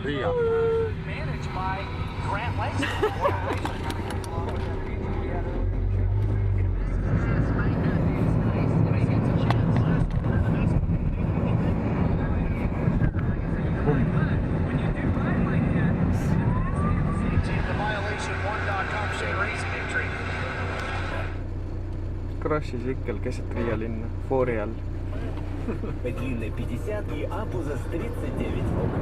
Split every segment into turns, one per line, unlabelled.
Riia. Crashis ikkel keset Riia linna, foori all.
По длинной 50 и Апузас 39 окна.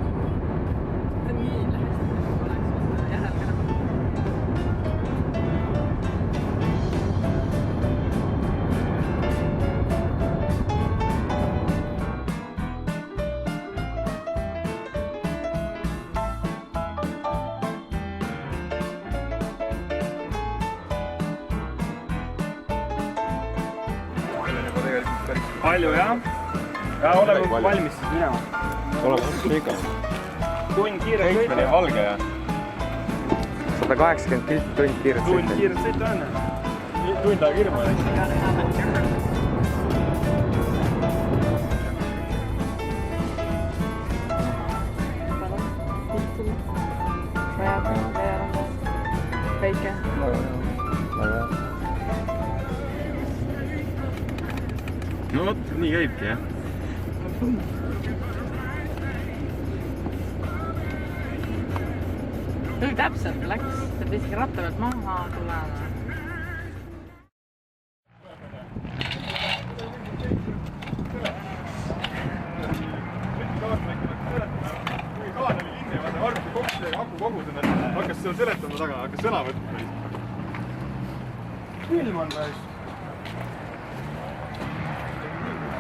Palju jah? Ja oleme valmis siis minema.
Oleme ikka.
Tund kiiret sõita.
Heikmeni valge ja 180 tund kiiret sõita.
Tund kiiret sõita on. Tund aega hirmu.
Väike.
No vot, nii käibki jah.
Küll täpselt läks, ta isegi ratta pealt maha tulema.
Kui kaan oli kinni ja vaata varmuse koks ja aku kogusena hakkas seal seletama taga, hakkas sõna võtma. Ilm on päris.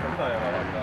Seda ei ole vaata.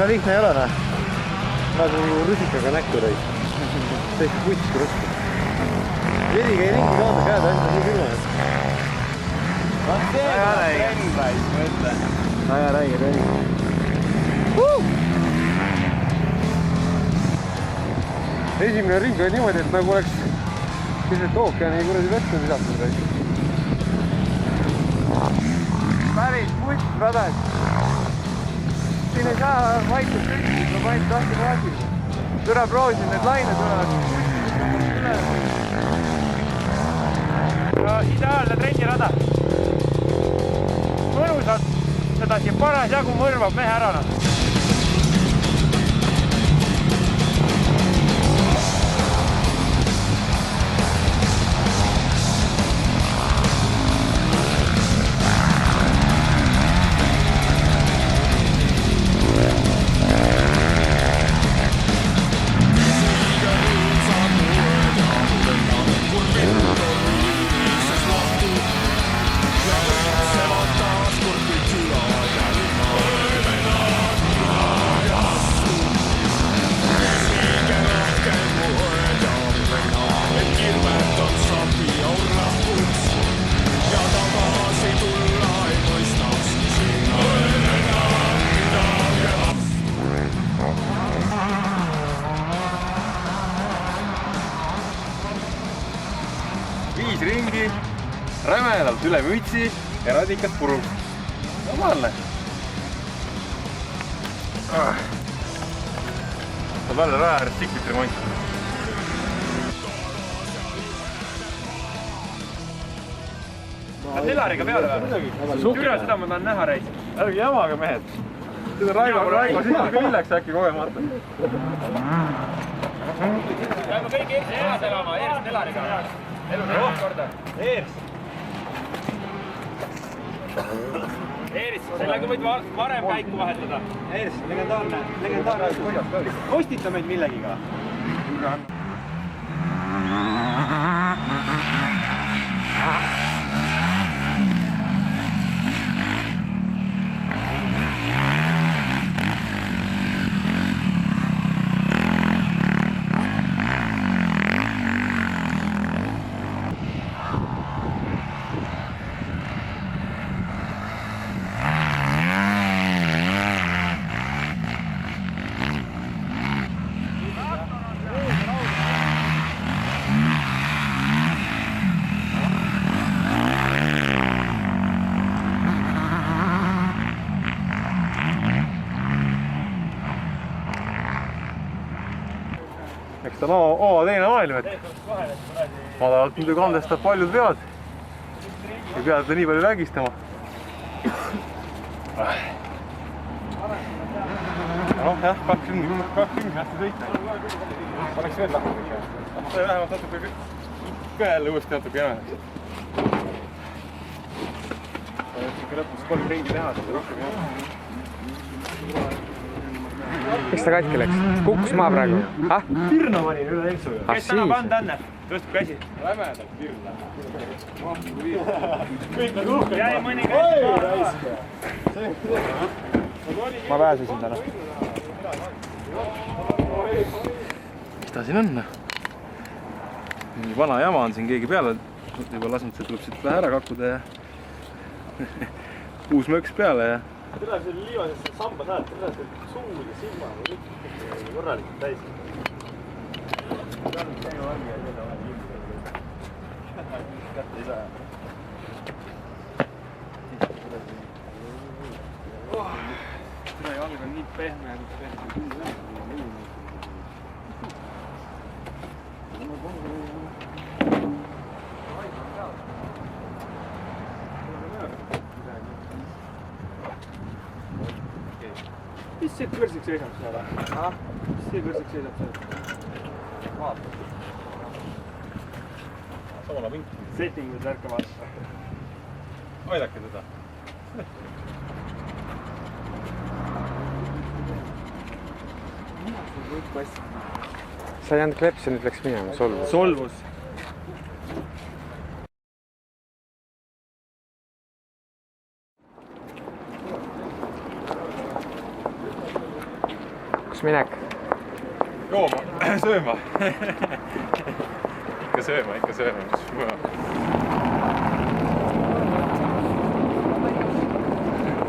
Ega lihtne ei ole, näe. Nagu rusikaga näkku rõid. Täiesti putski rusku. Vedi käi ringi kaasa käed, ainult nii külma. Väga räige. Väga räige trenn. Esimene ring oli niimoodi, et nagu oleks keset ookeani kuradi vette visatud rõid. Päris putt, brother. Siin ei saa
vaikselt sõitsin, ma panin tahti vaadil. Türa proovisin, need laine tulevad. No ideaalne trennirada. Mõnusad, seda siin paras jagu mõrvab mehe ära.
Viis ringi, rämedalt üle mütsi ja radikas puruks. Normaalne. Saab jälle raja ääres tsiklit remonti.
Kas Elariga peale või? Türa seda ma tahan näha reis.
Ärge jamaga mehed. Seda Raigo siit küllaks äkki kogemata.
Peame kõik ees elama, Eerst Elariga. Elu teeb korda. Eers, sellega võid varem käiku vahetada.
Eers, legendaarne. Kostita meid millegiga. Eks ta on oma teine maailm, et madalalt muidugi andestab paljud vead. Ei pea teda nii palju vägistama. Noh jah, 20 hästi sõita. Oleks veel lahkunud. Sai vähemalt natuke ka jälle uuesti natuke jämedaks. Ikka lõpus 3 ringi teha, seda rohkem ei ole.
Miks ta katki läks? Kukkus maa praegu?
Pirna panin üle Elsuga.
Kes tänab anda enne?
Tõstab käsi. Rämedalt pirna. Kõik nagu uhked.
Jäi mõni käsi maha. Ma pääsesin täna.
Mis ta siin on? Mingi vana jama on siin keegi peale juba lasknud, see tuleb siit vähe ära kakkuda ja uus möks peale ja
Tule selle liivasest samba saad, tule selle suud ja silma või kõik korralikult täis. Kätte ei saa.
Tule jalg on nii pehme. Mis see kõrsiks seisab seal? Mis see kõrsiks seisab seal? Vaata.
samana vink.
Settingud värka vaata.
Aidake teda.
Sa ei andnud klepsi, nüüd läks minema, solvus. Solvus. Kus minek?
Jooma, sööma. ikka sööma, mis mujal.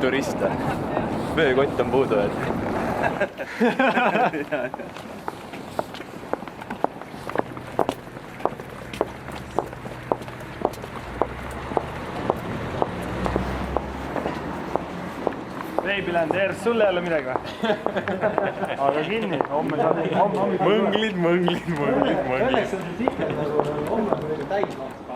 Turiste. Vöökott on puudu, et.
Babylander, sulle ei ole midagi või? Aga kinni, homme saad...
mõnglid.
Õnneks on see tiket nagu homme kuidagi täis.